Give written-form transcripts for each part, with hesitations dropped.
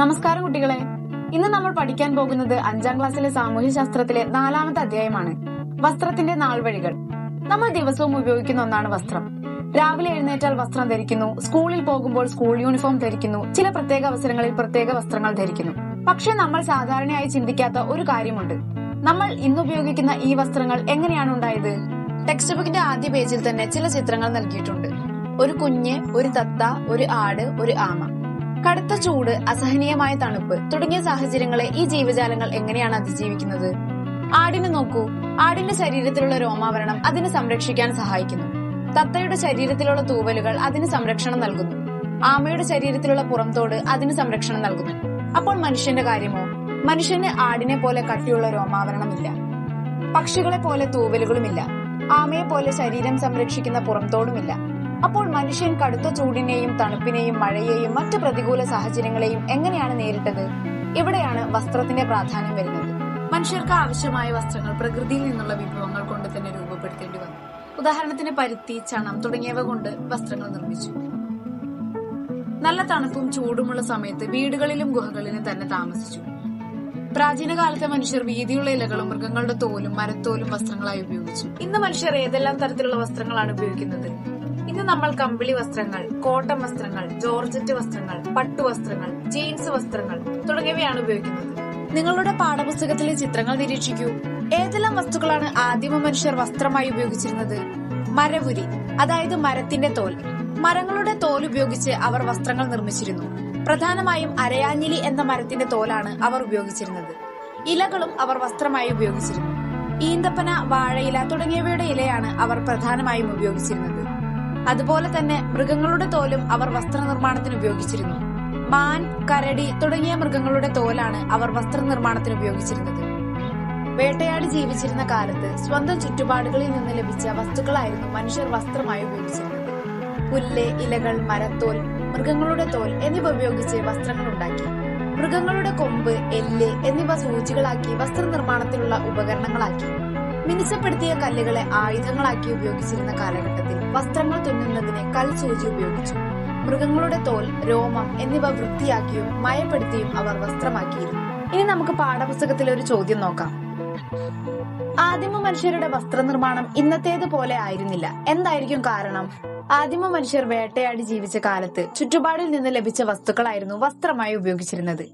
നമസ്കാരം കുട്ടികളെ. ഇന്ന് നമ്മൾ പഠിക്കാൻ പോകുന്നത് 5ാം ക്ലാസ്സിലെ സാമൂഹ്യശാസ്ത്രത്തിലെ 4ാമത്തെ അധ്യായമാണ്. വസ്ത്രത്തിന്റെ നാൾവഴികൾ. നമ്മൾ ദിവസവും ഉപയോഗിക്കുന്ന ഒന്നാണ് വസ്ത്രം. രാവിലെ എഴുന്നേറ്റാൽ വസ്ത്രം ധരിക്കുന്നു, സ്കൂളിൽ പോകുമ്പോൾ സ്കൂൾ യൂണിഫോം ധരിക്കുന്നു, ചില പ്രത്യേക അവസരങ്ങളിൽ പ്രത്യേക വസ്ത്രങ്ങൾ ധരിക്കുന്നു. പക്ഷെ നമ്മൾ സാധാരണയായി ചിന്തിക്കാത്ത ഒരു കാര്യമുണ്ട്. നമ്മൾ ഇന്ന് ഉപയോഗിക്കുന്ന ഈ വസ്ത്രങ്ങൾ എങ്ങനെയാണ് ഉണ്ടായത്? ടെക്സ്റ്റ് ബുക്കിന്റെ ആദ്യ പേജിൽ തന്നെ ചില ചിത്രങ്ങൾ നൽകിയിട്ടുണ്ട്. ഒരു കുഞ്ഞ്, ഒരു തത്ത, ഒരു ആട്, ഒരു ആമ. കടുത്ത ചൂട്, അസഹനീയമായ തണുപ്പ് തുടങ്ങിയ സാഹചര്യങ്ങളെ ഈ ജീവജാലങ്ങൾ എങ്ങനെയാണ് അതിജീവിക്കുന്നത്? ആടിനെ നോക്കൂ. ആടിന്റെ ശരീരത്തിലുള്ള രോമാവരണം അതിനെ സംരക്ഷിക്കാൻ സഹായിക്കുന്നു. തത്തയുടെ ശരീരത്തിലുള്ള തൂവലുകൾ അതിന് സംരക്ഷണം നൽകുന്നു. ആമയുടെ ശരീരത്തിലുള്ള പുറംതോട് അതിന് സംരക്ഷണം നൽകുന്നു. അപ്പോൾ മനുഷ്യന്റെ കാര്യമോ? മനുഷ്യന് ആടിനെ പോലെ കട്ടിയുള്ള രോമാവരണമില്ല, പക്ഷികളെ പോലെ തൂവലുകളുമില്ല, ആമയെ പോലെ ശരീരം സംരക്ഷിക്കുന്ന പുറംതോടുമില്ല. അപ്പോൾ മനുഷ്യൻ കടുത്ത ചൂടിനെയും തണുപ്പിനെയും മഴയെയും മറ്റു പ്രതികൂല സാഹചര്യങ്ങളെയും എങ്ങനെയാണ് നേരിട്ടത്? ഇവിടെയാണ് വസ്ത്രത്തിന്റെ പ്രാധാന്യം വരുന്നത്. മനുഷ്യർക്ക് ആവശ്യമായ വസ്ത്രങ്ങൾ പ്രകൃതിയിൽ നിന്നുള്ള വിഭവങ്ങൾ കൊണ്ട് തന്നെ രൂപപ്പെടുത്തേണ്ടി വന്നു. ഉദാഹരണത്തിന് പരുത്തി, ചണം തുടങ്ങിയവ കൊണ്ട് വസ്ത്രങ്ങൾ നിർമ്മിച്ചു. നല്ല തണുപ്പും ചൂടുമുള്ള സമയത്ത് വീടുകളിലും ഗുഹകളിലും തന്നെ താമസിച്ചു. പ്രാചീന കാലത്തെ മനുഷ്യർ വീതിയുള്ള ഇലകളും മൃഗങ്ങളുടെ തോലും മരത്തോലും വസ്ത്രങ്ങളായി ഉപയോഗിച്ചു. ഇന്ന് മനുഷ്യർ ഏതെല്ലാം തരത്തിലുള്ള വസ്ത്രങ്ങളാണ് ഉപയോഗിക്കുന്നത്? ഇന്ന് നമ്മൾ കമ്പിളി വസ്ത്രങ്ങൾ, കോട്ടൺ വസ്ത്രങ്ങൾ, ജോർജറ്റ് വസ്ത്രങ്ങൾ, പട്ടുവസ്ത്രങ്ങൾ, ജീൻസ് വസ്ത്രങ്ങൾ തുടങ്ങിയവയാണ് ഉപയോഗിക്കുന്നത്. നിങ്ങളുടെ പാഠപുസ്തകത്തിലെ ചിത്രങ്ങൾ നിരീക്ഷിക്കൂ. ഏതെല്ലാം വസ്തുക്കളാണ് ആദിമ മനുഷ്യർ വസ്ത്രമായി ഉപയോഗിച്ചിരുന്നത്? മരവുരി, അതായത് മരത്തിന്റെ തോൽ. മരങ്ങളുടെ തോൽ ഉപയോഗിച്ച് അവർ വസ്ത്രങ്ങൾ നിർമ്മിച്ചിരുന്നു. പ്രധാനമായും അരയാഞ്ഞിലി എന്ന മരത്തിന്റെ തോലാണ് അവർ ഉപയോഗിച്ചിരുന്നത്. ഇലകളും അവർ വസ്ത്രമായി ഉപയോഗിച്ചിരുന്നു. ഈന്തപ്പന, വാഴയില തുടങ്ങിയവയുടെ ഇലയാണ് അവർ പ്രധാനമായും ഉപയോഗിച്ചിരുന്നത്. അതുപോലെ തന്നെ മൃഗങ്ങളുടെ തോലും അവർ വസ്ത്രനിർമ്മാണത്തിന് ഉപയോഗിച്ചിരുന്നു. മാൻ, കരടി തുടങ്ങിയ മൃഗങ്ങളുടെ തോലാണ് അവർ വസ്ത്രനിർമ്മാണത്തിന് ഉപയോഗിച്ചിരുന്നത്. വേട്ടയാടി ജീവിച്ചിരുന്ന കാലത്ത് സ്വന്തം ചുറ്റുപാടുകളിൽ നിന്ന് ലഭിച്ച വസ്തുക്കളായിരുന്നു മനുഷ്യർ വസ്ത്രമായി ഉപയോഗിച്ചിരുന്നത്. പുല്ല്, ഇലകൾ, മരത്തോൽ, മൃഗങ്ങളുടെ തോൽ എന്നിവ ഉപയോഗിച്ച് വസ്ത്രങ്ങൾ ഉണ്ടാക്കി. മൃഗങ്ങളുടെ കൊമ്പ്, എല്ല് എന്നിവ സൂചികളാക്കി വസ്ത്രനിർമ്മാണത്തിനുള്ള ഉപകരണങ്ങളാക്കി. മിനുസപ്പെടുത്തിയ കല്ലുകളെ ആയുധങ്ങളാക്കി ഉപയോഗിച്ചിരുന്ന കാലഘട്ടത്തിൽ വസ്ത്രങ്ങൾ തുന്നുന്നതിന് കൽസൂചി ഉപയോഗിച്ചു. മൃഗങ്ങളുടെ തോൽ, രോമം എന്നിവ വൃത്തിയാക്കിയും മയപ്പെടുത്തിയും അവർ വസ്ത്രമാക്കിയിരുന്നു. ഇനി നമുക്ക് പാഠപുസ്തകത്തിലെ ഒരു ചോദ്യം നോക്കാം. ആദിമ മനുഷ്യരുടെ വസ്ത്രനിർമ്മാണം ഇന്നത്തേതുപോലെ ആയിരുന്നില്ല. എന്തായിരിക്കും കാരണം? ആദിമ മനുഷ്യർ വേട്ടയാടി ജീവിച്ച കാലത്ത് ചുറ്റുപാടിൽ നിന്ന് ലഭിച്ച വസ്തുക്കളായിരുന്നു വസ്ത്രമായി ഉപയോഗിച്ചിരുന്നത്.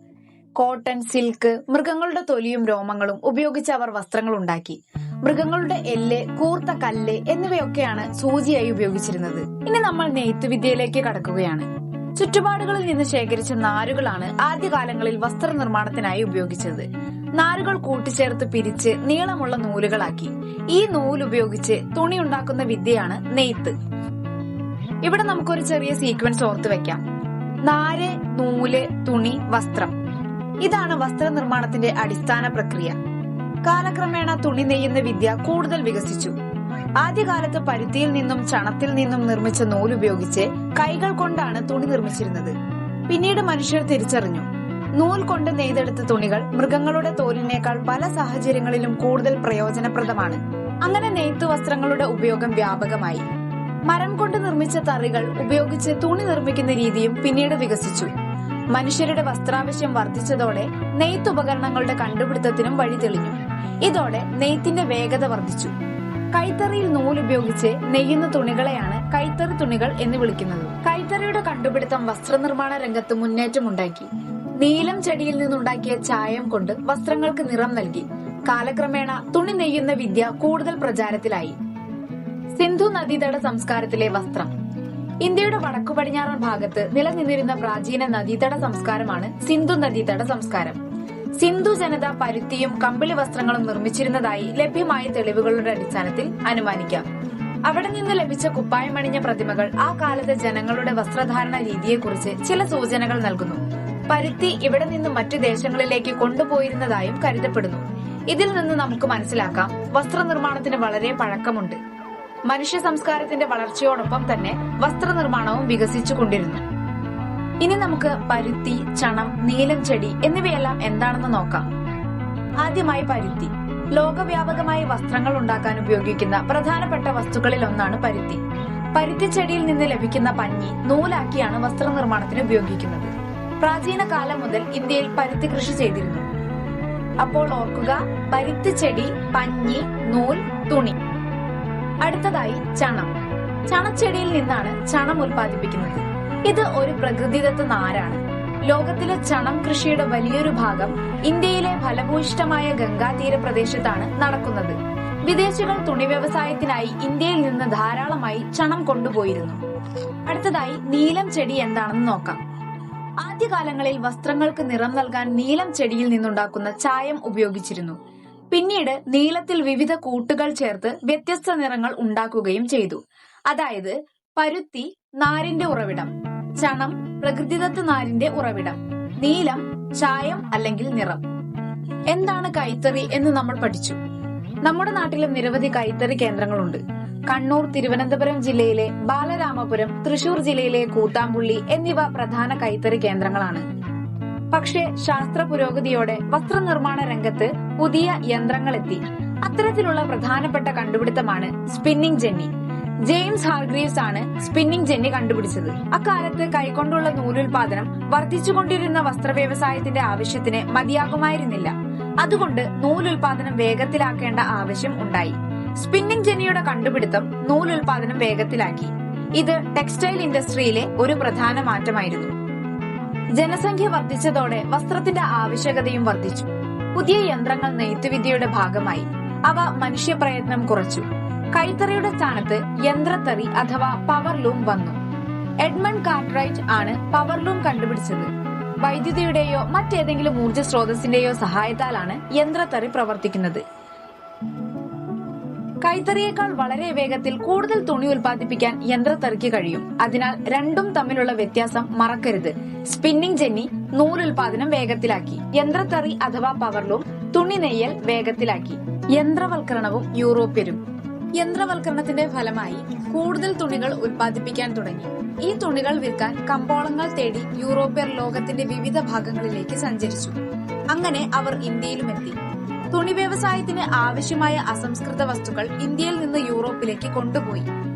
കോട്ടൺ, സിൽക്ക്, മൃഗങ്ങളുടെ തൊലിയും രോമങ്ങളും ഉപയോഗിച്ച് അവർ വസ്ത്രങ്ങൾ ഉണ്ടാക്കി. മൃഗങ്ങളുടെ എല്ല്, കൂർത്ത കല്ല് എന്നിവയൊക്കെയാണ് സൂചിയായി ഉപയോഗിച്ചിരുന്നത്. ഇനി നമ്മൾ നെയ്ത്ത് വിദ്യയിലേക്ക് കടക്കുകയാണ്. ചുറ്റുപാടുകളിൽ നിന്ന് ശേഖരിച്ച നാരുകളാണ് ആദ്യകാലങ്ങളിൽ വസ്ത്രനിർമ്മാണത്തിനായി ഉപയോഗിച്ചത്. നാരുകൾ കൂട്ടിച്ചേർത്ത് പിരിച്ച് നീളമുള്ള നൂലുകളാക്കി. ഈ നൂല് ഉപയോഗിച്ച് തുണി ഉണ്ടാക്കുന്ന വിദ്യയാണ് നെയ്ത്ത്. ഇവിടെ നമുക്കൊരു ചെറിയ സീക്വൻസ് ഓർത്തു വെക്കാം. നാര്, നൂല്, തുണി, വസ്ത്രം. ഇതാണ് വസ്ത്രനിർമ്മാണത്തിന്റെ അടിസ്ഥാന പ്രക്രിയ. കാലക്രമേണ തുണി നെയ്യുന്ന വിദ്യ കൂടുതൽ വികസിച്ചു. ആദ്യകാലത്ത് പരുത്തിയിൽ നിന്നും ചണത്തിൽ നിന്നും നിർമ്മിച്ച നൂലുപയോഗിച്ച് കൈകൾ കൊണ്ടാണ് തുണി നിർമ്മിച്ചിരുന്നത്. പിന്നീട് മനുഷ്യർ തിരിച്ചറിഞ്ഞു, നൂൽ കൊണ്ട് നെയ്തെടുത്ത തുണികൾ മൃഗങ്ങളുടെ തോലിനേക്കാൾ പല സാഹചര്യങ്ങളിലും കൂടുതൽ പ്രയോജനപ്രദമാണ്. അങ്ങനെ നെയ്ത്തു വസ്ത്രങ്ങളുടെ ഉപയോഗം വ്യാപകമായി. മരം കൊണ്ട് നിർമ്മിച്ച തറികൾ ഉപയോഗിച്ച് തുണി നിർമ്മിക്കുന്ന രീതിയും പിന്നീട് വികസിച്ചു. മനുഷ്യരുടെ വസ്ത്രാവശ്യം വർദ്ധിച്ചതോടെ നെയ്ത്തുപകരണങ്ങളുടെ കണ്ടുപിടുത്തത്തിനും വഴി തെളിഞ്ഞു. ഇതോടെ നെയ്ത്തിന്റെ വേഗത വർദ്ധിച്ചു. കൈത്തറിയിൽ നൂലുപയോഗിച്ച് നെയ്യുന്ന തുണികളെയാണ് കൈത്തറി തുണികൾ എന്ന് വിളിക്കുന്നത്. കൈത്തറിയുടെ കണ്ടുപിടുത്തം വസ്ത്രനിർമ്മാണ രംഗത്ത് മുന്നേറ്റമുണ്ടാക്കി. നീലം ചെടിയിൽ നിന്നുണ്ടാക്കിയ ചായം കൊണ്ട് വസ്ത്രങ്ങൾക്ക് നിറം നൽകി. കാലക്രമേണ തുണി നെയ്യുന്ന വിദ്യ കൂടുതൽ പ്രചാരത്തിലായി. സിന്ധു നദീതട സംസ്കാരത്തിലെ വസ്ത്രം. ഇന്ത്യയുടെ വടക്കു പടിഞ്ഞാറൻ ഭാഗത്ത് നിലനിന്നിരുന്ന പ്രാചീന നദീതട സംസ്കാരമാണ് സിന്ധു നദീതട സംസ്കാരം. സിന്ധു ജനത പരുത്തിയും കമ്പിളി വസ്ത്രങ്ങളും നിർമ്മിച്ചിരുന്നതായി ലഭ്യമായ തെളിവുകളുടെ അടിസ്ഥാനത്തിൽ അനുമാനിക്കാം. അവിടെ നിന്ന് ലഭിച്ച കുപ്പായമണിഞ്ഞ പ്രതിമകൾ ആ കാലത്തെ ജനങ്ങളുടെ വസ്ത്രധാരണ രീതിയെക്കുറിച്ച് ചില സൂചനകൾ നൽകുന്നു. പരുത്തി ഇവിടെ നിന്ന് മറ്റു ദേശങ്ങളിലേക്ക് കൊണ്ടുപോയിരുന്നതായും കരുതപ്പെടുന്നു. ഇതിൽ നിന്ന് നമുക്ക് മനസ്സിലാക്കാം വസ്ത്രനിർമ്മാണത്തിന് വളരെ പഴക്കമുണ്ട്. മനുഷ്യ സംസ്കാരത്തിന്റെ വളർച്ചയോടൊപ്പം തന്നെ വസ്ത്രനിർമ്മാണവും വികസിച്ചുകൊണ്ടിരുന്നു. ഇനി നമുക്ക് പരുത്തി, ചണം, നീലം ചെടി എന്നിവയെല്ലാം എന്താണെന്ന് നോക്കാം. ആദ്യമായി പരുത്തി. ലോകവ്യാപകമായി വസ്ത്രങ്ങൾ ഉണ്ടാക്കാൻ ഉപയോഗിക്കുന്ന പ്രധാനപ്പെട്ട വസ്തുക്കളിൽ ഒന്നാണ് പരുത്തി. പരുത്തിച്ചെടിയിൽ നിന്ന് ലഭിക്കുന്ന പഞ്ഞി നൂലാക്കിയാണ് വസ്ത്രനിർമ്മാണത്തിന് ഉപയോഗിക്കുന്നത്. പ്രാചീന കാലം മുതൽ ഇന്ത്യയിൽ പരുത്തി കൃഷി ചെയ്തിരുന്നു. അപ്പോൾ ഓർക്കുക, പരുത്തി ചെടി, പഞ്ഞി, നൂൽ, തുണി. അടുത്തതായി ചണം. ചണച്ചെടിയിൽ നിന്നാണ് ചണം ഉൽപ്പാദിപ്പിക്കുന്നത്. ഇത് ഒരു പ്രകൃതിദത്ത നാരാണ്. ലോകത്തിലെ ചണം കൃഷിയുടെ വലിയൊരു ഭാഗം ഇന്ത്യയിലെ ഫലഭൂയിഷ്ഠമായ ഗംഗാതീര പ്രദേശത്താണ് നടക്കുന്നത്. വിദേശികൾ തുണി വ്യവസായത്തിനായി ഇന്ത്യയിൽ നിന്ന് ധാരാളമായി ചണം കൊണ്ടുപോയിരുന്നു. അടുത്തതായി നീലം ചെടി എന്താണെന്ന് നോക്കാം. ആദ്യകാലങ്ങളിൽ വസ്ത്രങ്ങൾക്ക് നിറം നൽകാൻ നീലം ചെടിയിൽ നിന്നുണ്ടാക്കുന്ന ചായം ഉപയോഗിച്ചിരുന്നു. പിന്നീട് നീലത്തിൽ വിവിധ കൂട്ടുകൾ ചേർത്ത് വ്യത്യസ്ത നിറങ്ങൾ ഉണ്ടാക്കുകയും ചെയ്തു. അതായത് പരുത്തി നാരിന്റെ ഉറവിടം, ചണം പ്രകൃതിദത്ത നാരിന്റെ ഉറവിടം, നീലം ചായം അല്ലെങ്കിൽ നിറം. എന്താണ് കൈത്തറി എന്ന് നമ്മൾ പഠിച്ചു. നമ്മുടെ നാട്ടിലും നിരവധി കൈത്തറി കേന്ദ്രങ്ങളുണ്ട്. കണ്ണൂർ, തിരുവനന്തപുരം ജില്ലയിലെ ബാലരാമപുരം, തൃശൂർ ജില്ലയിലെ കൂത്താമ്പുള്ളി എന്നിവ പ്രധാന കൈത്തറി കേന്ദ്രങ്ങളാണ്. പക്ഷേ ശാസ്ത്ര പുരോഗതിയോടെ വസ്ത്രനിർമ്മാണ രംഗത്ത് പുതിയ യന്ത്രങ്ങളെത്തി. അത്തരത്തിലുള്ള പ്രധാനപ്പെട്ട കണ്ടുപിടുത്തമാണ് സ്പിന്നിംഗ് ജെന്നി. ജെയിംസ് ഹാർഗ്രീവ്സ് ആണ് സ്പിന്നിംഗ് ജെന്നി കണ്ടുപിടിച്ചത്. അക്കാലത്ത് കൈകൊണ്ടുള്ള നൂലുൽപാദനം വർദ്ധിച്ചുകൊണ്ടിരുന്ന വസ്ത്രവ്യവസായത്തിന്റെ ആവശ്യത്തിന് മതിയാകുമായിരുന്നില്ല. അതുകൊണ്ട് നൂലുൽപാദനം വേഗത്തിലാക്കേണ്ട ആവശ്യം ഉണ്ടായി. സ്പിന്നിംഗ് ജെന്നിയുടെ കണ്ടുപിടുത്തം നൂലുൽപാദനം വേഗത്തിലാക്കി. ഇത് ടെക്സ്റ്റൈൽ ഇൻഡസ്ട്രിയിലെ ഒരു പ്രധാന മാറ്റമായിരുന്നു. ജനസംഖ്യ വർദ്ധിച്ചതോടെ വസ്ത്രത്തിന്റെ ആവശ്യകതയും വർദ്ധിച്ചു. പുതിയ യന്ത്രങ്ങൾ നെയ്ത്തുവിദ്യയുടെ ഭാഗമായി. അവ മനുഷ്യപ്രയത്നം കുറച്ചു. കൈത്തറിയുടെ സ്ഥാനത്ത് യന്ത്രത്തറി അഥവാ പവർലൂം വന്നു. എഡ്മണ്ട് കാർട്ട്റൈറ്റ് ആണ് പവർലൂം കണ്ടുപിടിച്ചത്. വൈദ്യുതിയുടെയോ മറ്റേതെങ്കിലും ഊർജ്ജ സ്രോതസ്സിന്റെയോ സഹായത്താലാണ് യന്ത്രത്തറി പ്രവർത്തിക്കുന്നത്. കൈത്തറിയേക്കാൾ വളരെ വേഗത്തിൽ കൂടുതൽ തുണി ഉൽപ്പാദിപ്പിക്കാൻ യന്ത്രത്തറിക്ക് കഴിയും. അതിനാൽ രണ്ടും തമ്മിലുള്ള വ്യത്യാസം മറക്കരുത്. Spinning Jenny നൂലുൽപാദനം വേഗത്തിലാക്കി. യന്ത്രത്തറി അഥവാ പവർലൂം തുണി നെയ്യൽ വേഗത്തിലാക്കി. യന്ത്രവൽക്കരണവും യൂറോപ്യരും. യന്ത്രവൽക്കരണത്തിന്റെ ഫലമായി കൂടുതൽ തുണികൾ ഉൽപ്പാദിപ്പിക്കാൻ തുടങ്ങി. ഈ തുണികൾ വിൽക്കാൻ കമ്പോളങ്ങൾ തേടി യൂറോപ്യർ ലോകത്തിന്റെ വിവിധ ഭാഗങ്ങളിലേക്ക് സഞ്ചരിച്ചു. അങ്ങനെ അവർ ഇന്ത്യയിലുമെത്തി. തുണി വ്യവസായത്തിന് ആവശ്യമായ അസംസ്കൃത വസ്തുക്കൾ ഇന്ത്യയിൽ നിന്ന് യൂറോപ്പിലേക്ക് കൊണ്ടുപോയി.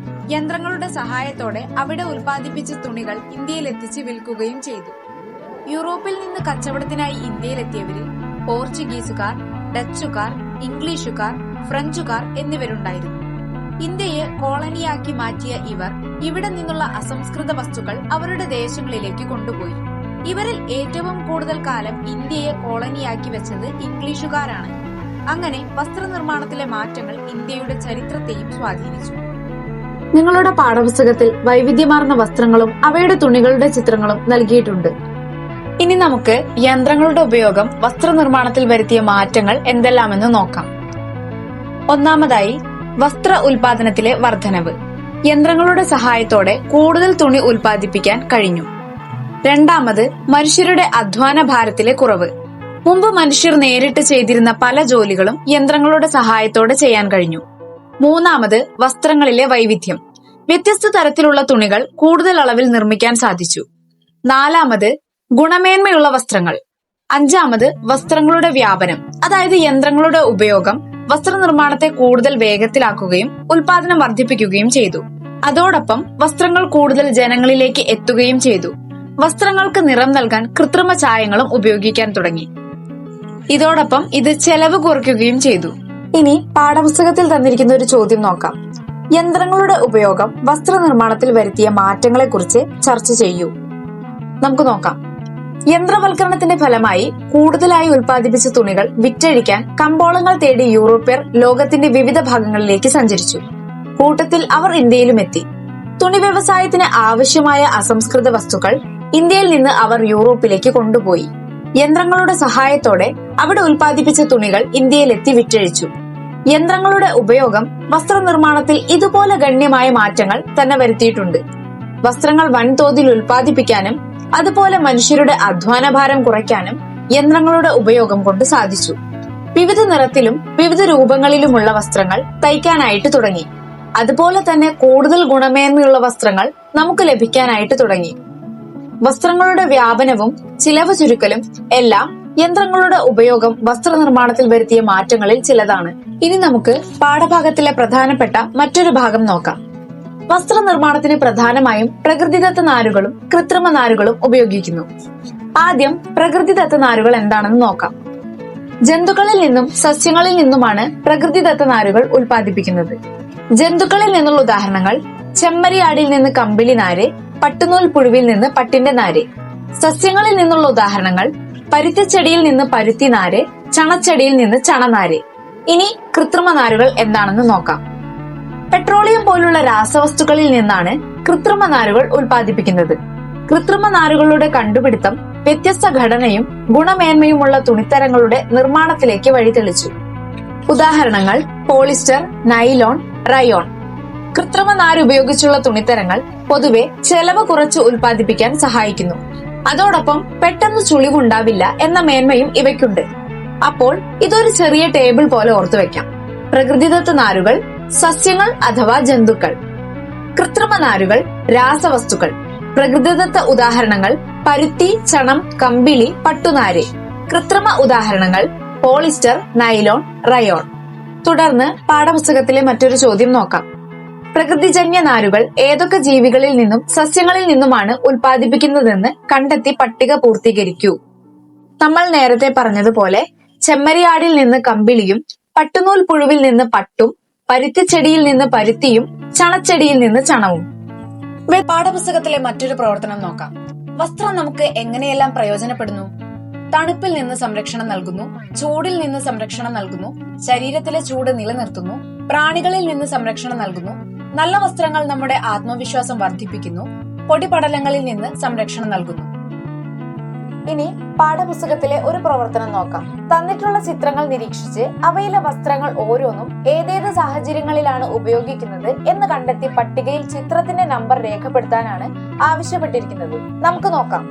യന്ത്രങ്ങളുടെ സഹായത്തോടെ അവിടെ ഉൽപ്പാദിപ്പിച്ച തുണികൾ ഇന്ത്യയിൽ എത്തിച്ച് വിൽക്കുകയും ചെയ്തു. യൂറോപ്പിൽ നിന്ന് കച്ചവടത്തിനായി ഇന്ത്യയിലെത്തിയവരിൽ പോർച്ചുഗീസുകാർ, ഡച്ചുകാർ, ഇംഗ്ലീഷുകാർ, ഫ്രഞ്ചുകാർ എന്നിവരുണ്ടായിരുന്നു. ഇന്ത്യയെ കോളനിയാക്കി മാറ്റിയ ഇവർ ഇവിടെ നിന്നുള്ള അസംസ്കൃത വസ്തുക്കൾ അവരുടെ ദേശങ്ങളിലേക്ക് കൊണ്ടുപോയി. ഇവരിൽ ഏറ്റവും കൂടുതൽ കാലം ഇന്ത്യയെ കോളനിയാക്കി വെച്ചത് ഇംഗ്ലീഷുകാരാണ്. അങ്ങനെ വസ്ത്രനിർമ്മാണത്തിലെ മാറ്റങ്ങൾ ഇന്ത്യയുടെ ചരിത്രത്തെയും സ്വാധീനിച്ചു. നിങ്ങളുടെ പാഠപുസ്തകത്തിൽ വൈവിധ്യമാർന്ന വസ്ത്രങ്ങളും അവയുടെ തുണികളുടെ ചിത്രങ്ങളും നൽകിയിട്ടുണ്ട്. ഇനി നമുക്ക് യന്ത്രങ്ങളുടെ ഉപയോഗം വസ്ത്രനിർമ്മാണത്തിൽ വരുത്തിയ മാറ്റങ്ങൾ എന്തെല്ലാമെന്ന് നോക്കാം. ഒന്നാമതായി വസ്ത്ര ഉൽപാദനത്തിലെ വർധനവ്. യന്ത്രങ്ങളുടെ സഹായത്തോടെ കൂടുതൽ തുണി ഉൽപ്പാദിപ്പിക്കാൻ കഴിഞ്ഞു. രണ്ടാമത് മനുഷ്യരുടെ അധ്വാന ഭാരത്തിലെ കുറവ്. മുമ്പ് മനുഷ്യർ നേരിട്ട് ചെയ്തിരുന്ന പല ജോലികളും യന്ത്രങ്ങളുടെ സഹായത്തോടെ ചെയ്യാൻ കഴിഞ്ഞു. മൂന്നാമത് വസ്ത്രങ്ങളിലെ വൈവിധ്യം. വ്യത്യസ്ത തരത്തിലുള്ള തുണികൾ കൂടുതൽ അളവിൽ നിർമ്മിക്കാൻ സാധിച്ചു. നാലാമത് ഗുണമേന്മയുള്ള വസ്ത്രങ്ങൾ. അഞ്ചാമത് വസ്ത്രങ്ങളുടെ വ്യാപനം, അതായത് യന്ത്രങ്ങളുടെ ഉപയോഗം വസ്ത്രനിർമ്മാണത്തെ കൂടുതൽ വേഗത്തിലാക്കുകയും ഉൽപാദനം വർദ്ധിപ്പിക്കുകയും ചെയ്തു. അതോടൊപ്പം വസ്ത്രങ്ങൾ കൂടുതൽ ജനങ്ങളിലേക്ക് എത്തുകയും ചെയ്തു. വസ്ത്രങ്ങൾക്ക് നിറം നൽകാൻ കൃത്രിമ ചായങ്ങളും ഉപയോഗിക്കാൻ തുടങ്ങി. ഇതോടൊപ്പം ഇത് ചെലവ് കുറയ്ക്കുകയും ചെയ്തു. ഇനി പാഠപുസ്തകത്തിൽ തന്നിരിക്കുന്ന ഒരു ചോദ്യം നോക്കാം. യന്ത്രങ്ങളുടെ ഉപയോഗം വസ്ത്രനിർമ്മാണത്തിൽ വരുത്തിയ മാറ്റങ്ങളെക്കുറിച്ച് ചർച്ച ചെയ്യൂ. നമുക്ക് നോക്കാം. യന്ത്രവൽക്കരണത്തിന്റെ ഫലമായി കൂടുതലായി ഉൽപ്പാദിപ്പിച്ച തുണികൾ വിറ്റഴിക്കാൻ കമ്പോളങ്ങൾ തേടി യൂറോപ്യർ ലോകത്തിന്റെ വിവിധ ഭാഗങ്ങളിലേക്ക് സഞ്ചരിച്ചു. കൂട്ടത്തിൽ അവർ ഇന്ത്യയിലുമെത്തി. തുണി വ്യവസായത്തിന് ആവശ്യമായ അസംസ്കൃത വസ്തുക്കൾ ഇന്ത്യയിൽ നിന്ന് അവർ യൂറോപ്പിലേക്ക് കൊണ്ടുപോയി. യന്ത്രങ്ങളുടെ സഹായത്തോടെ അവിടെ ഉൽപ്പാദിപ്പിച്ച തുണികൾ ഇന്ത്യയിലെത്തി വിറ്റഴിച്ചു. യന്ത്രങ്ങളുടെ ഉപയോഗം വസ്ത്രനിർമ്മാണത്തിൽ ഇതുപോലെ ഗണ്യമായ മാറ്റങ്ങൾ തന്നെ വരുത്തിയിട്ടുണ്ട്. വസ്ത്രങ്ങൾ വൻതോതിൽ ഉൽപ്പാദിപ്പിക്കാനും അതുപോലെ മനുഷ്യരുടെ അധ്വാനഭാരം കുറയ്ക്കാനും യന്ത്രങ്ങളുടെ ഉപയോഗം കൊണ്ട് സാധിച്ചു. വിവിധ നിറത്തിലും വിവിധ രൂപങ്ങളിലുമുള്ള വസ്ത്രങ്ങൾ തയ്ക്കാനായിട്ട് തുടങ്ങി. അതുപോലെ തന്നെ കൂടുതൽ ഗുണമേന്മയുള്ള വസ്ത്രങ്ങൾ നമുക്ക് ലഭിക്കാനായിട്ട് തുടങ്ങി. വസ്ത്രങ്ങളുടെ വ്യാപനവും ചിലവ് ചുരുക്കലും എല്ലാം യന്ത്രങ്ങളുടെ ഉപയോഗം വസ്ത്രനിർമ്മാണത്തിൽ വരുത്തിയ മാറ്റങ്ങളിൽ ചിലതാണ്. ഇനി നമുക്ക് പാഠഭാഗത്തിലെ പ്രധാനപ്പെട്ട മറ്റൊരു ഭാഗം നോക്കാം. വസ്ത്രനിർമ്മാണത്തിന് പ്രധാനമായും പ്രകൃതിദത്ത നാരുകളും കൃത്രിമ നാരുകളും ഉപയോഗിക്കുന്നു. ആദ്യം പ്രകൃതിദത്ത നാരുകൾ എന്താണെന്ന് നോക്കാം. ജന്തുക്കളിൽ നിന്നും സസ്യങ്ങളിൽ നിന്നുമാണ് പ്രകൃതിദത്ത നാരുകൾ ഉൽപ്പാദിപ്പിക്കുന്നത്. ജന്തുക്കളിൽ നിന്നുള്ള ഉദാഹരണങ്ങൾ ചെമ്മരിയാടിൽ നിന്ന് കമ്പിളി നാര്, പട്ടുനൂൽ പുഴുവിൽ നിന്ന് പട്ടിന്റെ നാര്. സസ്യങ്ങളിൽ നിന്നുള്ള ഉദാഹരണങ്ങൾ പരുത്തിച്ചെടിയിൽ നിന്ന് പരുത്തി നാര്, ചണച്ചെടിയിൽ നിന്ന് ചണനാര്. ഇനി കൃത്രിമ നാരുകൾ എന്താണെന്ന് നോക്കാം. പെട്രോളിയം പോലുള്ള രാസവസ്തുക്കളിൽ നിന്നാണ് കൃത്രിമ നാരുകൾ ഉൽപ്പാദിപ്പിക്കുന്നത്. കൃത്രിമ നാരുകളുടെ കണ്ടുപിടുത്തം വ്യത്യസ്ത ഘടനയും ഗുണമേന്മയുമുള്ള തുണിത്തരങ്ങളുടെ നിർമ്മാണത്തിലേക്ക് വഴിതെളിച്ചു. ഉദാഹരണങ്ങൾ പോളിസ്റ്റർ, നൈലോൺ, റയോൺ. കൃത്രിമ നാര് ഉപയോഗിച്ചുള്ള തുണിത്തരങ്ങൾ പൊതുവെ ചെലവ് കുറച്ച് ഉൽപ്പാദിപ്പിക്കാൻ സഹായിക്കുന്നു. അതോടൊപ്പം പെട്ടെന്ന് ചുളിവുണ്ടാവില്ല എന്ന മേന്മയും ഇവയ്ക്കുണ്ട്. അപ്പോൾ ഇതൊരു ചെറിയ ടേബിൾ പോലെ ഓർത്തുവെക്കാം. പ്രകൃതിദത്ത നാരുകൾ സസ്യങ്ങൾ അഥവാ ജന്തുക്കൾ, കൃത്രിമ നാരുകൾ രാസവസ്തുക്കൾ. പ്രകൃതിദത്ത ഉദാഹരണങ്ങൾ പരുത്തി, ചണം, കമ്പിളി, പട്ടുനാര്. കൃത്രിമ ഉദാഹരണങ്ങൾ പോളിസ്റ്റർ, നൈലോൺ, റയോൺ. തുടർന്ന് പാഠപുസ്തകത്തിലെ മറ്റൊരു ചോദ്യം നോക്കാം. പ്രകൃതിജന്യ നാരുകൾ ഏതൊക്കെ ജീവികളിൽ നിന്നും സസ്യങ്ങളിൽ നിന്നുമാണ് ഉൽപ്പാദിപ്പിക്കുന്നതെന്ന് കണ്ടെത്തി പട്ടിക പൂർത്തീകരിക്കൂ. നമ്മൾ നേരത്തെ പറഞ്ഞതുപോലെ ചെമ്മരിയാടിൽ നിന്ന് കമ്പിളിയും, പട്ടുനൂൽ പുഴുവിൽ നിന്ന് പട്ടും, പരുത്തിച്ചെടിയിൽ നിന്ന് പരുത്തിയും, ചണച്ചെടിയിൽ നിന്ന് ചണവും. പാഠപുസ്തകത്തിലെ മറ്റൊരു പ്രവർത്തനം നോക്കാം. വസ്ത്രം നമുക്ക് എങ്ങനെയെല്ലാം പ്രയോജനപ്പെടുന്നു? തണുപ്പിൽ നിന്ന് സംരക്ഷണം നൽകുന്നു, ചൂടിൽ നിന്ന് സംരക്ഷണം നൽകുന്നു, ശരീരത്തിലെ ചൂട് നിലനിർത്തുന്നു, പ്രാണികളിൽ നിന്ന് സംരക്ഷണം നൽകുന്നു, നല്ല വസ്ത്രങ്ങൾ നമ്മുടെ ആത്മവിശ്വാസം വർദ്ധിപ്പിക്കുന്നു, പൊടിപടലങ്ങളിൽ നിന്ന് സംരക്ഷണം നൽകുന്നു. ഇനി പാഠപുസ്തകത്തിലെ ഒരു പ്രവർത്തനം നോക്കാം. തന്നിട്ടുള്ള ചിത്രങ്ങൾ നിരീക്ഷിച്ച് അവയിലെ വസ്ത്രങ്ങൾ ഓരോന്നും ഏതേത് സാഹചര്യങ്ങളിലാണ് ഉപയോഗിക്കുന്നത് എന്ന് കണ്ടെത്തി പട്ടികയിൽ ചിത്രത്തിന്റെ നമ്പർ രേഖപ്പെടുത്താനാണ് ആവശ്യപ്പെട്ടിരിക്കുന്നത്. നമുക്ക് നോക്കാം.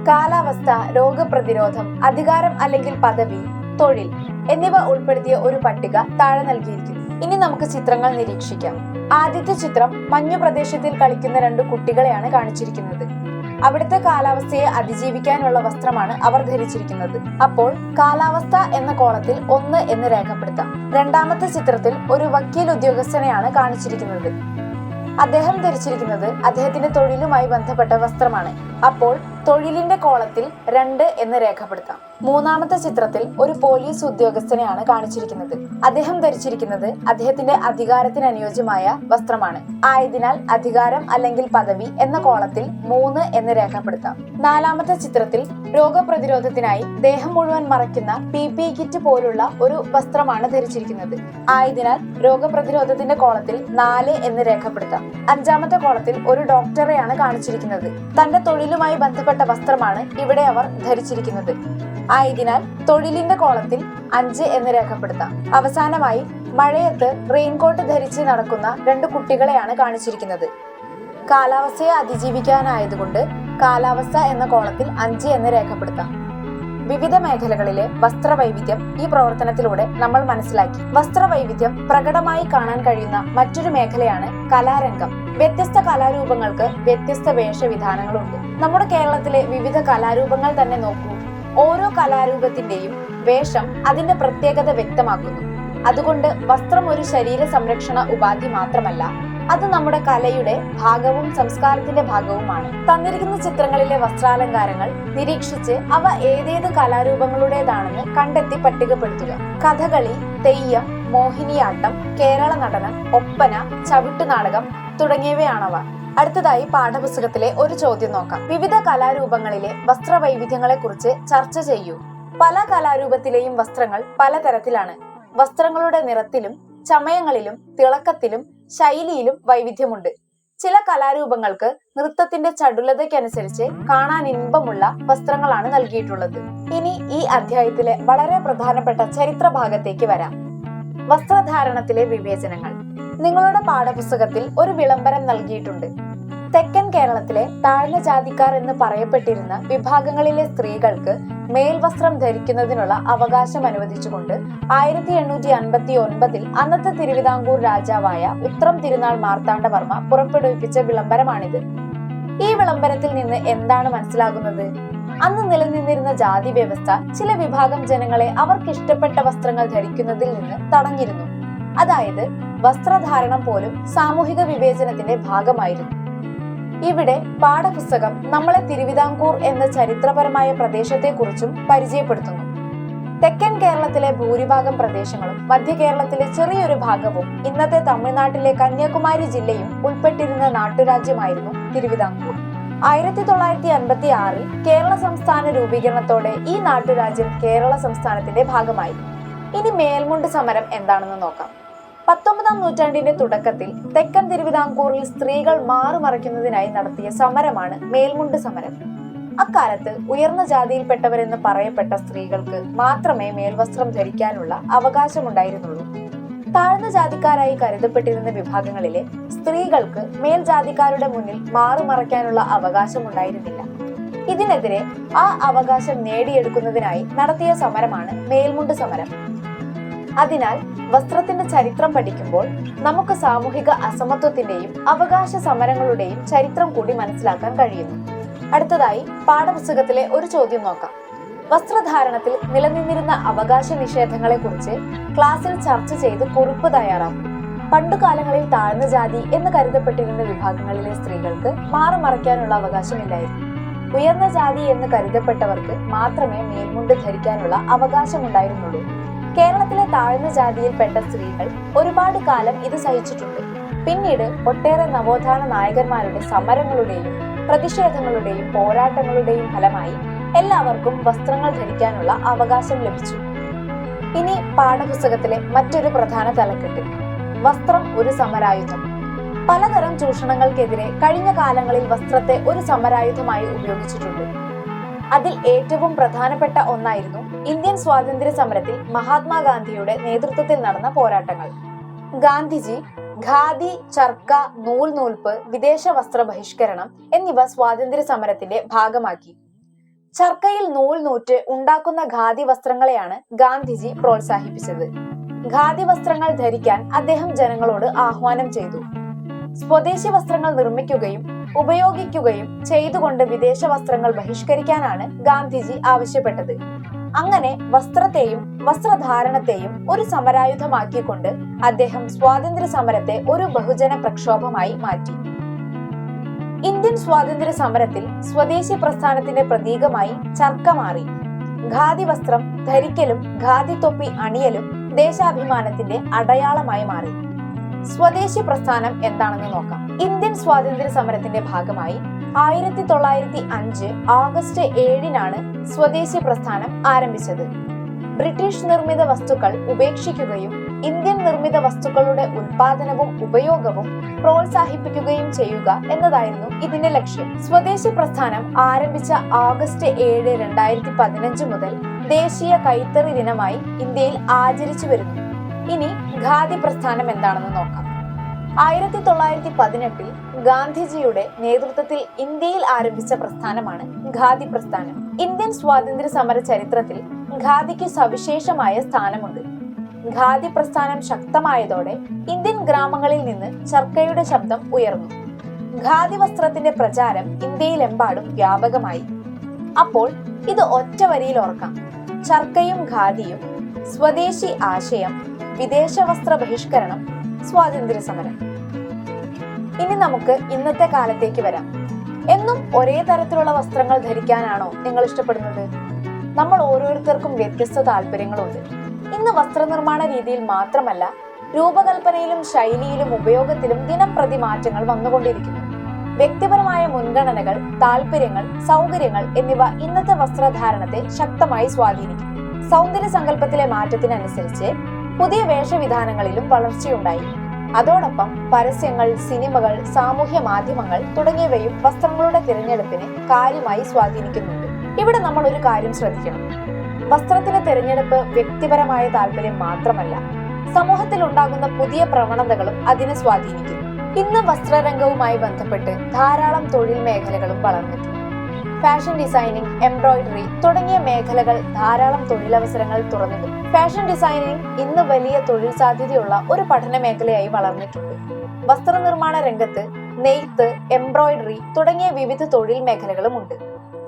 കാലാവസ്ഥ, രോഗപ്രതിരോധം, അധികാരം അല്ലെങ്കിൽ പദവി, തൊഴിൽ എന്നിവ ഉൾപ്പെടുത്തിയ ഒരു പട്ടിക താഴെ നൽകിയിരിക്കുന്നു. ഇനി നമുക്ക് ചിത്രങ്ങൾ നിരീക്ഷിക്കാം. ആദ്യത്തെ ചിത്രം മഞ്ഞു പ്രദേശത്തിൽ കളിക്കുന്ന 2 കുട്ടികളെയാണ് കാണിച്ചിരിക്കുന്നത്. അവിടുത്തെ കാലാവസ്ഥയെ അതിജീവിക്കാനുള്ള വസ്ത്രമാണ് അവർ ധരിച്ചിരിക്കുന്നത്. അപ്പോൾ കാലാവസ്ഥ എന്ന കോളത്തിൽ 1 എന്ന് രേഖപ്പെടുത്താം. രണ്ടാമത്തെ ചിത്രത്തിൽ ഒരു വക്കീൽ ഉദ്യോഗസ്ഥനെയാണ് കാണിച്ചിരിക്കുന്നത്. അദ്ദേഹം ധരിച്ചിരിക്കുന്നത് അദ്ദേഹത്തിന്റെ തൊഴിലുമായി ബന്ധപ്പെട്ട വസ്ത്രമാണ്. അപ്പോൾ തൊഴിലിന്റെ കോളത്തിൽ 2 എന്ന് രേഖപ്പെടുത്താം. മൂന്നാമത്തെ ചിത്രത്തിൽ ഒരു പോലീസ് ഉദ്യോഗസ്ഥനെയാണ് കാണിച്ചിരിക്കുന്നത്. അദ്ദേഹം ധരിച്ചിരിക്കുന്നത് അദ്ദേഹത്തിന്റെ അധികാരത്തിന് അനുയോജ്യമായ വസ്ത്രമാണ്. ആയതിനാൽ അധികാരം അല്ലെങ്കിൽ പദവി എന്ന കോളത്തിൽ 3 എന്ന് രേഖപ്പെടുത്താം. നാലാമത്തെ ചിത്രത്തിൽ രോഗപ്രതിരോധത്തിനായി ദേഹം മുഴുവൻ മറയ്ക്കുന്ന PPE കിറ്റ് പോലുള്ള ഒരു വസ്ത്രമാണ് ധരിച്ചിരിക്കുന്നത്. ആയതിനാൽ രോഗപ്രതിരോധത്തിന്റെ കോളത്തിൽ 4 എന്ന് രേഖപ്പെടുത്താം. അഞ്ചാമത്തെ കോളത്തിൽ ഒരു ഡോക്ടറെയാണ് കാണിച്ചിരിക്കുന്നത്. തന്റെ തൊഴിലുമായി ബന്ധപ്പെട്ട വസ്ത്രമാണ് ഇവിടെ അവർ ധരിച്ചിരിക്കുന്നത്. ആയതിനാൽ തൊഴിലിന്റെ കോളത്തിൽ 5 എന്ന് രേഖപ്പെടുത്താം. അവസാനമായി മഴയത്ത് റെയിൻകോട്ട് ധരിച്ച് നടക്കുന്ന 2 കുട്ടികളെയാണ് കാണിച്ചിരിക്കുന്നത്. കാലാവസ്ഥയെ അതിജീവിക്കാനായതുകൊണ്ട് കാലാവസ്ഥ എന്ന കോളത്തിൽ 5 എന്ന് രേഖപ്പെടുത്താം. വിവിധ മേഖലകളിലെ വസ്ത്രവൈവിധ്യം ഈ പ്രവർത്തനത്തിലൂടെ നമ്മൾ മനസ്സിലാക്കി. വസ്ത്രവൈവിധ്യം പ്രകടമായി കാണാൻ കഴിയുന്ന മറ്റൊരു മേഖലയാണ് കലാരംഗം. വ്യത്യസ്ത കലാരൂപങ്ങൾക്ക് വ്യത്യസ്ത വേഷവിധാനങ്ങളുണ്ട്. നമ്മുടെ കേരളത്തിലെ വിവിധ കലാരൂപങ്ങൾ തന്നെ നോക്കൂ. ഓരോ കലാരൂപത്തിന്റെയും വേഷം അതിന്റെ പ്രത്യേകത വ്യക്തമാക്കുന്നു. അതുകൊണ്ട് വസ്ത്രം ഒരു ശരീര സംരക്ഷണ ഉപാധി മാത്രമല്ല, അത് നമ്മുടെ കലയുടെ ഭാഗവും സംസ്കാരത്തിന്റെ ഭാഗവുമാണ്. തന്നിരിക്കുന്ന ചിത്രങ്ങളിലെ വസ്ത്രാലങ്കാരങ്ങൾ നിരീക്ഷിച്ച് അവ ഏതേത് കലാരൂപങ്ങളുടേതാണെന്ന് കണ്ടെത്തി പട്ടികപ്പെടുത്തുക. കഥകളി, തെയ്യം, മോഹിനിയാട്ടം, കേരള നടനം, ഒപ്പന, ചവിട്ടുനാടകം തുടങ്ങിയവയാണവ. അടുത്തതായി പാഠപുസ്തകത്തിലെ ഒരു ചോദ്യം നോക്കാം. വിവിധ കലാരൂപങ്ങളിലെ വസ്ത്രവൈവിധ്യങ്ങളെ കുറിച്ച് ചർച്ച ചെയ്യൂ. പല കലാരൂപത്തിലെയും വസ്ത്രങ്ങൾ പലതരത്തിലാണ്. വസ്ത്രങ്ങളുടെ നിറത്തിലും ചമയങ്ങളിലും തിളക്കത്തിലും ശൈലിയിലും വൈവിധ്യമുണ്ട്. ചില കലാരൂപങ്ങൾക്ക് നൃത്തത്തിന്റെ ചടുലതയ്ക്കനുസരിച്ച് കാണാൻ ഇമ്പമുള്ള വസ്ത്രങ്ങളാണ് നൽകിയിട്ടുള്ളത്. ഇനി ഈ അധ്യായത്തിലെ വളരെ പ്രധാനപ്പെട്ട ചരിത്ര ഭാഗത്തേക്ക് വരാം. വസ്ത്രധാരണത്തിലെ വിവേചനങ്ങൾ. നിങ്ങളുടെ പാഠപുസ്തകത്തിൽ ഒരു വിളംബരം നൽകിയിട്ടുണ്ട്. തെക്കൻ കേരളത്തിലെ താഴ്ന്ന ജാതിക്കാർ എന്ന് പറയപ്പെട്ടിരുന്ന വിഭാഗങ്ങളിലെ സ്ത്രീകൾക്ക് മേൽവസ്ത്രം ധരിക്കുന്നതിനുള്ള അവകാശം അനുവദിച്ചുകൊണ്ട് 1859 അന്നത്തെ തിരുവിതാംകൂർ രാജാവായ ഉത്രം തിരുനാൾ മാർത്താണ്ഡവർമ്മ പുറപ്പെടുവിപ്പിച്ച വിളംബരമാണിത്. ഈ വിളംബരത്തിൽ നിന്ന് എന്താണ് മനസ്സിലാകുന്നത്? അന്ന് നിലനിന്നിരുന്ന ജാതി വ്യവസ്ഥ ചില വിഭാഗം ജനങ്ങളെ അവർക്ക് ഇഷ്ടപ്പെട്ട വസ്ത്രങ്ങൾ ധരിക്കുന്നതിൽ നിന്ന് തടഞ്ഞിരുന്നു. അതായത് വസ്ത്രധാരണം പോലും സാമൂഹിക വിവേചനത്തിന്റെ ഭാഗമായിരുന്നു. ഇവിടെ പാഠപുസ്തകം നമ്മളെ തിരുവിതാംകൂർ എന്ന ചരിത്രപരമായ പ്രദേശത്തെക്കുറിച്ചും പരിചയപ്പെടുത്തുന്നു. തെക്കൻ കേരളത്തിലെ ഭൂരിഭാഗം പ്രദേശങ്ങളും മധ്യ കേരളത്തിലെ ചെറിയൊരു ഭാഗവും ഇന്നത്തെ തമിഴ്നാട്ടിലെ കന്യാകുമാരി ജില്ലയും ഉൾപ്പെട്ടിരുന്ന നാട്ടുരാജ്യമായിരുന്നു തിരുവിതാംകൂർ. 1956 കേരള സംസ്ഥാന രൂപീകരണത്തോടെ ഈ നാട്ടുരാജ്യം കേരള സംസ്ഥാനത്തിന്റെ ഭാഗമായി. ഇനി മേൽമുണ്ട് സമരം എന്താണെന്ന് നോക്കാം. 19ാം നൂറ്റാണ്ടിന്റെ തുടക്കത്തിൽ തെക്കൻ തിരുവിതാംകൂറിൽ സ്ത്രീകൾ മാറുമറയ്ക്കുന്നതിനായി നടത്തിയ സമരമാണ് മേൽമുണ്ട് സമരം. അക്കാലത്ത് ഉയർന്ന ജാതിയിൽപ്പെട്ടവരെന്ന് പറയപ്പെട്ട സ്ത്രീകൾക്ക് മാത്രമേ മേൽവസ്ത്രം ധരിക്കാനുള്ള അവകാശമുണ്ടായിരുന്നുള്ളൂ. താഴ്ന്ന ജാതിക്കാരായി കരുതപ്പെട്ടിരുന്ന വിഭാഗങ്ങളിലെ സ്ത്രീകൾക്ക് മേൽജാതിക്കാരുടെ മുന്നിൽ മാറുമറയ്ക്കാനുള്ള അവകാശമുണ്ടായിരുന്നില്ല. ഇതിനെതിരെ ആ അവകാശം നേടിയെടുക്കുന്നതിനായി നടത്തിയ സമരമാണ് മേൽമുണ്ട് സമരം. അതിനാൽ വസ്ത്രത്തിന്റെ ചരിത്രം പഠിക്കുമ്പോൾ നമുക്ക് സാമൂഹിക അസമത്വത്തിന്റെയും അവകാശ സമരങ്ങളുടെയും ചരിത്രം കൂടി മനസ്സിലാക്കാൻ കഴിയുന്നു. അടുത്തതായി പാഠപുസ്തകത്തിലെ ഒരു ചോദ്യം നോക്കാം. വസ്ത്രധാരണത്തിൽ നിലനിന്നിരുന്ന അവകാശ നിഷേധങ്ങളെ കുറിച്ച് ക്ലാസ്സിൽ ചർച്ച ചെയ്ത് കുറിപ്പ് തയ്യാറാക്കും. പണ്ടുകാലങ്ങളിൽ താഴ്ന്ന ജാതി എന്ന് കരുതപ്പെട്ടിരുന്ന വിഭാഗങ്ങളിലെ സ്ത്രീകൾക്ക് മാറുമറയ്ക്കാനുള്ള അവകാശമില്ലായിരുന്നു. ഉയർന്ന ജാതി എന്ന് കരുതപ്പെട്ടവർക്ക് മാത്രമേ മേൽമുണ്ട് ധരിക്കാനുള്ള അവകാശമുണ്ടായിരുന്നുള്ളൂ. കേരളത്തിലെ താഴ്ന്ന ജാതിയിൽപ്പെട്ട സ്ത്രീകൾ ഒരുപാട് കാലം ഇത് സഹിച്ചിട്ടുണ്ട്. പിന്നീട് ഒട്ടേറെ നവോത്ഥാന നായകന്മാരുടെ സമരങ്ങളുടെയും പ്രതിഷേധങ്ങളുടെയും പോരാട്ടങ്ങളുടെയും ഫലമായി എല്ലാവർക്കും വസ്ത്രങ്ങൾ ധരിക്കാനുള്ള അവകാശം ലഭിച്ചു. ഇനി പാഠപുസ്തകത്തിലെ മറ്റൊരു പ്രധാന തലക്കെട്ട്, വസ്ത്രം ഒരു സമരായുധം. പലതരം ചൂഷണങ്ങൾക്കെതിരെ കഴിഞ്ഞ കാലങ്ങളിൽ വസ്ത്രത്തെ ഒരു സമരായുധമായി ഉപയോഗിച്ചിട്ടുണ്ട്. അതിൽ ഏറ്റവും പ്രധാനപ്പെട്ട ഒന്നായിരുന്നു ഇന്ത്യൻ സ്വാതന്ത്ര്യ സമരത്തിൽ മഹാത്മാഗാന്ധിയുടെ നേതൃത്വത്തിൽ നടന്ന പോരാട്ടങ്ങൾ. ഗാന്ധിജി ഖാദി, ചർക്ക, നൂൽപ്പ്, വിദേശ വസ്ത്ര ബഹിഷ്കരണം എന്നിവ സ്വാതന്ത്ര്യ സമരത്തിന്റെ ഭാഗമാക്കി. ചർക്കയിൽ നൂറ്റ് ഉണ്ടാക്കുന്ന ഖാദി വസ്ത്രങ്ങളെയാണ് ഗാന്ധിജി പ്രോത്സാഹിപ്പിച്ചത്. ഖാദി വസ്ത്രങ്ങൾ ധരിക്കാൻ അദ്ദേഹം ജനങ്ങളോട് ആഹ്വാനം ചെയ്തു. സ്വദേശി വസ്ത്രങ്ങൾ നിർമ്മിക്കുകയും ഉപയോഗിക്കുകയും ചെയ്തുകൊണ്ട് വിദേശ വസ്ത്രങ്ങൾ ബഹിഷ്കരിക്കാനാണ് ഗാന്ധിജി ആവശ്യപ്പെട്ടത്. അങ്ങനെ വസ്ത്രത്തെയും വസ്ത്രധാരണത്തെയും ഒരു സമരായുധമാക്കിക്കൊണ്ട് അദ്ദേഹം സ്വാതന്ത്ര്യ സമരത്തെ ഒരു ബഹുജന പ്രക്ഷോഭമായി മാറ്റി. ഇന്ത്യൻ സ്വാതന്ത്ര്യ സമരത്തിൽ സ്വദേശി പ്രസ്ഥാനത്തിന്റെ പ്രതീകമായി ചർക്ക മാറി. ഖാദി വസ്ത്രം ധരിക്കലും ഖാദി തൊപ്പി അണിയലും ദേശാഭിമാനത്തിന്റെ അടയാളമായി മാറി. സ്വദേശി പ്രസ്ഥാനം എന്താണെന്ന് നോക്കാം. ഇന്ത്യൻ സ്വാതന്ത്ര്യ സമരത്തിന്റെ ഭാഗമായി 1905 ഓഗസ്റ്റ് 7-നാണ് സ്വദേശി പ്രസ്ഥാനം ആരംഭിച്ചത്. ബ്രിട്ടീഷ് നിർമ്മിത വസ്തുക്കൾ ഉപേക്ഷിക്കുകയും ഇന്ത്യൻ നിർമ്മിത വസ്തുക്കളുടെ ഉൽപാദനവും ഉപയോഗവും പ്രോത്സാഹിപ്പിക്കുകയും ചെയ്യുക എന്നതായിരുന്നു ഇതിന്റെ ലക്ഷ്യം. സ്വദേശി പ്രസ്ഥാനം ആരംഭിച്ച ഓഗസ്റ്റ് 7, 2015 മുതൽ ദേശീയ കൈത്തറി ദിനമായി ഇന്ത്യയിൽ ആചരിച്ചു വരുന്നു. ഇനി ഖാദി പ്രസ്ഥാനം എന്താണെന്ന് നോക്കാം. 1918 ഗാന്ധിജിയുടെ നേതൃത്വത്തിൽ ഇന്ത്യയിൽ ആരംഭിച്ച പ്രസ്ഥാനമാണ് ഖാദി പ്രസ്ഥാനം. ഇന്ത്യൻ സ്വാതന്ത്ര്യ സമര ചരിത്രത്തിൽ ഖാദിക്ക് സവിശേഷമായ സ്ഥാനമുണ്ട്. ഖാദി പ്രസ്ഥാനം ശക്തമായതോടെ ഇന്ത്യൻ ഗ്രാമങ്ങളിൽ നിന്ന് ചർക്കയുടെ ശബ്ദം ഉയർന്നു. ഖാദി വസ്ത്രത്തിന്റെ പ്രചാരം ഇന്ത്യയിലെമ്പാടും വ്യാപകമായി. അപ്പോൾ ഇത് ഒറ്റ വരിയിൽ ഓർക്കാം: ചർക്കയും ഖാദിയും, സ്വദേശി ആശയം, വിദേശ വസ്ത്ര ബഹിഷ്കരണം, സ്വാതന്ത്ര്യ സമരം. ഇനി നമുക്ക് ഇന്നത്തെ കാലത്തേക്ക് വരാം. എന്നും ഒരേ തരത്തിലുള്ള വസ്ത്രങ്ങൾ ധരിക്കാനാണോ നിങ്ങൾ ഇഷ്ടപ്പെടുന്നത്? നമ്മൾ ഓരോരുത്തർക്കും വ്യത്യസ്ത താല്പര്യങ്ങളുണ്ട്. ഇന്ന് വസ്ത്രനിർമ്മാണ രീതിയിൽ മാത്രമല്ല, രൂപകൽപ്പനയിലും ശൈലിയിലും ഉപയോഗത്തിലും ദിനംപ്രതി മാറ്റങ്ങൾ വന്നുകൊണ്ടിരിക്കുന്നു. വ്യക്തിപരമായ മുൻഗണനകൾ, താല്പര്യങ്ങൾ, സൗകര്യങ്ങൾ എന്നിവ ഇന്നത്തെ വസ്ത്രധാരണത്തെ ശക്തമായി സ്വാധീനിക്കും. സൗന്ദര്യ സങ്കല്പത്തിലെ മാറ്റത്തിനനുസരിച്ച് പുതിയ വേഷവിധാനങ്ങളിലും വളർച്ചയുണ്ടായി. അതോടൊപ്പം പരസ്യങ്ങൾ, സിനിമകൾ, സാമൂഹ്യ മാധ്യമങ്ങൾ തുടങ്ങിയവയും വസ്ത്രങ്ങളുടെ തിരഞ്ഞെടുപ്പിനെ കാര്യമായി സ്വാധീനിക്കുന്നുണ്ട്. ഇവിടെ നമ്മൾ ഒരു കാര്യം ശ്രദ്ധിക്കണം. വസ്ത്രത്തിന്റെ തിരഞ്ഞെടുപ്പ് വ്യക്തിപരമായ താല്പര്യം മാത്രമല്ല, സമൂഹത്തിൽ ഉണ്ടാകുന്ന പുതിയ പ്രവണതകളും അതിനെ സ്വാധീനിക്കുന്നു. ഇന്ന് വസ്ത്രരംഗവുമായി ബന്ധപ്പെട്ട് ധാരാളം തൊഴിൽ മേഖലകളും വളർന്നിട്ടുണ്ട്. ഫാഷൻ ഡിസൈനിങ്, എംബ്രോയിഡറി തുടങ്ങിയ മേഖലകൾ ധാരാളം തൊഴിലവസരങ്ങൾ തുറന്നിടും. ഫാഷൻ ഡിസൈനിങ് ഇന്ന് വലിയ തൊഴിൽ സാധ്യതയുള്ള ഒരു പഠന മേഖലയായി വളർന്നിട്ടുണ്ട്. വസ്ത്രനിർമ്മാണ രംഗത്ത് നെയ്ത്ത്, എംബ്രോയിഡറി തുടങ്ങിയ വിവിധ തൊഴിൽ മേഖലകളുമുണ്ട്.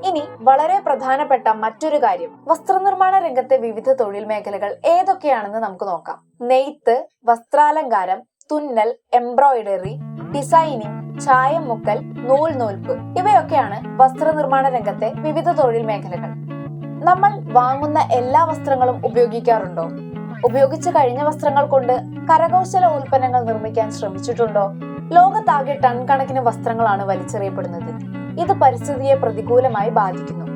ഇനി വളരെ പ്രധാനപ്പെട്ട മറ്റൊരു കാര്യം, വസ്ത്രനിർമ്മാണ രംഗത്തെ വിവിധ തൊഴിൽ മേഖലകൾ ഏതൊക്കെയാണെന്ന് നമുക്ക് നോക്കാം. നെയ്ത്ത്, വസ്ത്രാലങ്കാരം, തുന്നൽ, എംബ്രോയിഡറി, ഡിസൈനിങ്, ചായം മുക്കൽ, നൂൽപ്പ് ഇവയൊക്കെയാണ് വസ്ത്രനിർമ്മാണ രംഗത്തെ വിവിധ തൊഴിൽ മേഖലകൾ. നമ്മൾ വാങ്ങുന്ന എല്ലാ വസ്ത്രങ്ങളും ഉപയോഗിക്കാറുണ്ടോ? ഉപയോഗിച്ചു കഴിഞ്ഞ വസ്ത്രങ്ങൾ കൊണ്ട് കരകൗശല ഉൽപ്പന്നങ്ങൾ നിർമ്മിക്കാൻ ശ്രമിച്ചിട്ടുണ്ടോ? ലോകത്താകെ ടൺ കണക്കിന് വസ്ത്രങ്ങളാണ് വലിച്ചെറിയപ്പെടുന്നത്. ഇത് പരിസ്ഥിതിയെ പ്രതികൂലമായി ബാധിക്കുന്നു.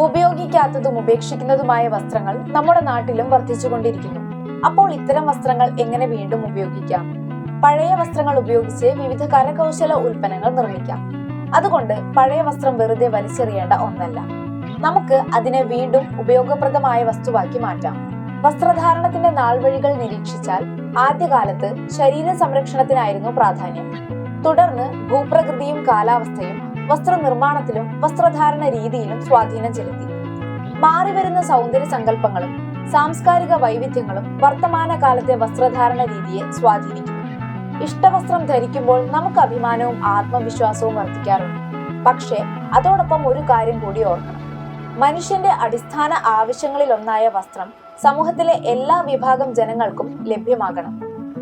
ഉപയോഗിക്കാത്തതും ഉപേക്ഷിക്കുന്നതുമായ വസ്ത്രങ്ങൾ നമ്മുടെ നാട്ടിലും വർദ്ധിച്ചുകൊണ്ടിരിക്കുന്നു. അപ്പോൾ ഇത്തരം വസ്ത്രങ്ങൾ എങ്ങനെ വീണ്ടും ഉപയോഗിക്കാം? പഴയ വസ്ത്രങ്ങൾ ഉപയോഗിച്ച് വിവിധ കരകൗശല ഉൽപ്പന്നങ്ങൾ നിർമ്മിക്കാം. അതുകൊണ്ട് പഴയ വസ്ത്രം വെറുതെ വലിച്ചെറിയേണ്ട ഒന്നല്ല, നമുക്ക് അതിനെ വീണ്ടും ഉപയോഗപ്രദമായ വസ്തുവാക്കി മാറ്റാം. വസ്ത്രധാരണത്തിന്റെ നാൾവഴികൾ നിരീക്ഷിച്ചാൽ ആദ്യകാലത്ത് ശരീര സംരക്ഷണത്തിനായിരുന്നു പ്രാധാന്യം. തുടർന്ന് ഭൂപ്രകൃതിയും കാലാവസ്ഥയും വസ്ത്രനിർമ്മാണത്തിലും വസ്ത്രധാരണ രീതിയിലും സ്വാധീനം ചെലുത്തി. മാറിവരുന്ന സൗന്ദര്യ സങ്കല്പങ്ങളും സാംസ്കാരിക വൈവിധ്യങ്ങളും വർത്തമാന കാലത്തെ വസ്ത്രധാരണ രീതിയെ സ്വാധീനിക്കുന്നു. ഇഷ്ടവസ്ത്രം ധരിക്കുമ്പോൾ നമുക്ക് അഭിമാനവും ആത്മവിശ്വാസവും വർദ്ധിക്കാറുണ്ട്. പക്ഷേ അതോടൊപ്പം ഒരു കാര്യം കൂടി ഓർക്കണം, മനുഷ്യന്റെ അടിസ്ഥാന ആവശ്യങ്ങളിലൊന്നായ വസ്ത്രം സമൂഹത്തിലെ എല്ലാ വിഭാഗം ജനങ്ങൾക്കും ലഭ്യമാകണം.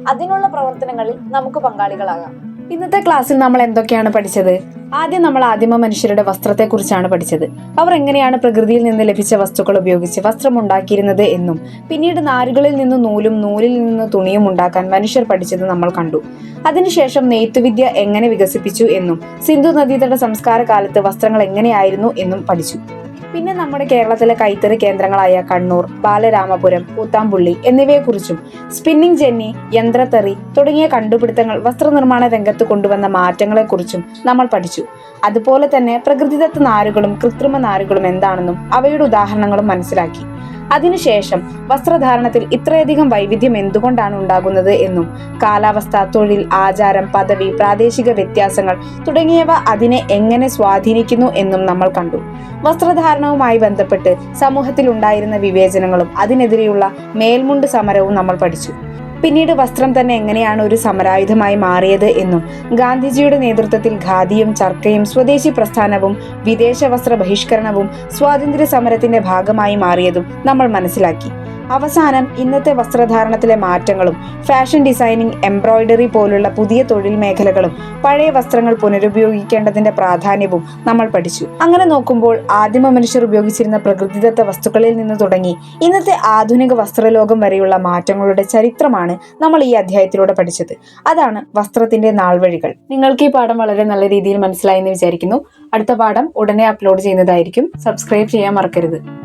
അതിനുള്ള പ്രവർത്തനങ്ങളിൽ നമുക്ക് പങ്കാളികളാകാം. ഇന്നത്തെ ക്ലാസ്സിൽ നമ്മൾ എന്തൊക്കെയാണ് പഠിച്ചത്? ആദ്യം നമ്മൾ ആദിമ മനുഷ്യരുടെ വസ്ത്രത്തെ കുറിച്ചാണ് പഠിച്ചത്. അവർ എങ്ങനെയാണ് പ്രകൃതിയിൽ നിന്ന് ലഭിച്ച വസ്തുക്കൾ ഉപയോഗിച്ച് വസ്ത്രം ഉണ്ടാക്കിയിരുന്നത് എന്നും പിന്നീട് നാരുകളിൽ നിന്ന് നൂലും നൂലിൽ നിന്ന് തുണിയും ഉണ്ടാക്കാൻ മനുഷ്യർ പഠിച്ചത് നമ്മൾ കണ്ടു. അതിനുശേഷം നെയ്ത്തുവിദ്യ എങ്ങനെ വികസിപ്പിച്ചു എന്നും സിന്ധു നദീതട സംസ്കാര കാലത്ത് വസ്ത്രങ്ങൾ എങ്ങനെയായിരുന്നു എന്നും പഠിച്ചു. പിന്നെ നമ്മുടെ കേരളത്തിലെ കൈത്തറി കേന്ദ്രങ്ങളായ കണ്ണൂർ, ബാലരാമപുരം, കൂത്താമ്പുള്ളി എന്നിവയെക്കുറിച്ചും സ്പിന്നിംഗ് ജെന്നി, യന്ത്രത്തറി തുടങ്ങിയ കണ്ടുപിടുത്തങ്ങൾ വസ്ത്രനിർമ്മാണ രംഗത്ത് കൊണ്ടുവന്ന മാറ്റങ്ങളെക്കുറിച്ചും നമ്മൾ പഠിച്ചു. അതുപോലെ തന്നെ പ്രകൃതിദത്ത നാരുകളും കൃത്രിമ നാരുകളും എന്താണെന്നും അവയുടെ ഉദാഹരണങ്ങളും മനസ്സിലാക്കി. അതിനുശേഷം വസ്ത്രധാരണത്തിൽ ഇത്രയധികം വൈവിധ്യം എന്തുകൊണ്ടാണ് ഉണ്ടാകുന്നത് എന്നും കാലാവസ്ഥ, തൊഴിൽ, ആചാരം, പദവി, പ്രാദേശിക വ്യത്യാസങ്ങൾ തുടങ്ങിയവ അതിനെ എങ്ങനെ സ്വാധീനിക്കുന്നു എന്നും നമ്മൾ കണ്ടു. വസ്ത്രധാരണവുമായി ബന്ധപ്പെട്ട് സമൂഹത്തിൽ ഉണ്ടായിരുന്ന വിവേചനങ്ങളും അതിനെതിരെയുള്ള മേൽമുണ്ട് സമരവും നമ്മൾ പഠിച്ചു. പിന്നീട് വസ്ത്രം തന്നെ എങ്ങനെയാണ് ഒരു സമരായുധമായി മാറിയത് എന്നും ഗാന്ധിജിയുടെ നേതൃത്വത്തിൽ ഖാദിയും ചർക്കയും സ്വദേശി പ്രസ്ഥാനവും വിദേശ വസ്ത്ര ബഹിഷ്കരണവും സ്വാതന്ത്ര്യ സമരത്തിന്റെ ഭാഗമായി മാറിയതും നമ്മൾ മനസ്സിലാക്കി. അവസാനം ഇന്നത്തെ വസ്ത്രധാരണത്തിലെ മാറ്റങ്ങളും ഫാഷൻ ഡിസൈനിങ്, എംബ്രോയിഡറി പോലുള്ള പുതിയ തൊഴിൽ മേഖലകളും പഴയ വസ്ത്രങ്ങൾ പുനരുപയോഗിക്കേണ്ടതിന്റെ പ്രാധാന്യവും നമ്മൾ പഠിച്ചു. അങ്ങനെ നോക്കുമ്പോൾ ആദിമ മനുഷ്യർ ഉപയോഗിച്ചിരുന്ന പ്രകൃതിദത്ത വസ്തുക്കളിൽ നിന്ന് തുടങ്ങി ഇന്നത്തെ ആധുനിക വസ്ത്രലോകം വരെയുള്ള മാറ്റങ്ങളുടെ ചരിത്രമാണ് നമ്മൾ ഈ അധ്യായത്തിലൂടെ പഠിച്ചത്. അതാണ് വസ്ത്രത്തിന്റെ നാൾവഴികൾ. നിങ്ങൾക്ക് ഈ പാഠം വളരെ നല്ല രീതിയിൽ മനസ്സിലായെന്ന് വിചാരിക്കുന്നു. അടുത്ത പാഠം ഉടനെ അപ്ലോഡ് ചെയ്യുന്നതായിരിക്കും. സബ്സ്ക്രൈബ് ചെയ്യാൻ മറക്കരുത്.